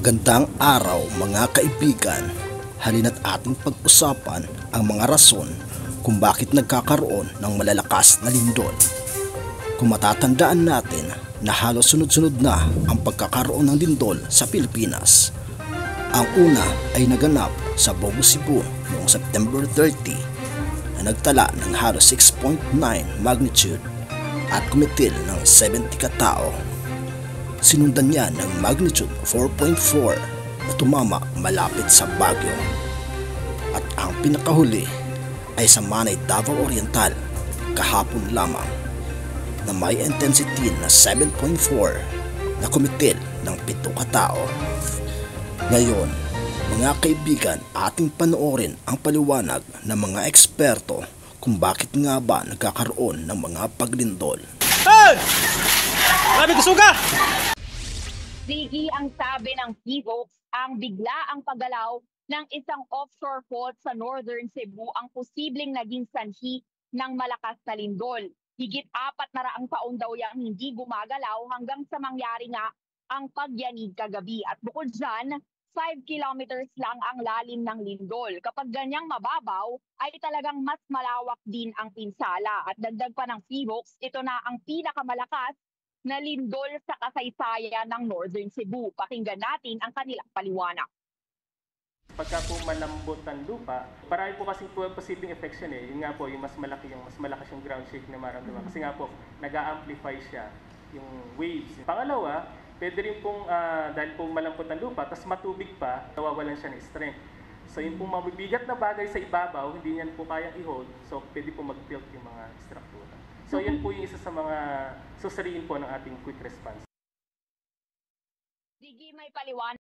Magandang araw mga kaibigan. Halina't ating pag-usapan ang mga rason kung bakit nagkakaroon ng malalakas na lindol. Kung matatandaan natin na halos sunod-sunod na ang pagkakaroon ng lindol sa Pilipinas. Ang una ay naganap sa Bogo, Cebu noong September 30 na nagtala ng halos 6.9 magnitude at kumitil ng 70 katao. Sinundan niya ng magnitude 4.4 na tumama malapit sa Baguio. At ang pinakahuli ay sa Manay, Davao Oriental kahapon lamang na may intensity na 7.4 na kumitil ng 7 katao. Ngayon, mga kaibigan, ating panoorin ang paliwanag ng mga eksperto kung bakit nga ba nagkakaroon ng mga paglindol. Hey! Grabe kusuga! Sige ang sabi ng PHOX, ang biglaang paggalaw ng isang offshore fault sa Northern Cebu ang posibleng naging sanhi ng malakas na lindol. Higit 400 taon daw yang hindi gumagalaw hanggang sa mangyari nga ang pagyanig kagabi. At bukod dyan, 5 kilometers lang ang lalim ng lindol. Kapag ganyang mababaw, ay talagang mas malawak din ang pinsala. At dagdag pa ng PHOX, ito na ang pinakamalakas na lindol sa kasaysayan ng Northern Cebu. Pakinggan natin ang kanilang paliwanag. Pagka po malambot ang lupa, marami po kasing posibleng effects yun eh. Yun nga po, yung mas malakas yung ground shake na maramdaman. Kasi nga po, nag-a-amplify siya yung waves. Pangalawa, pwede rin pong, dahil po malambot ang lupa, tapos matubig pa, nawawalan siya ng strength. So yung pong mabibigat na bagay sa ibabaw, hindi niyan po kayang i-hold, so pwede po mag-tilt yung mga struktura. So yan po yung isa sa mga susuriin po ng ating quick response. Sige, may paliwanag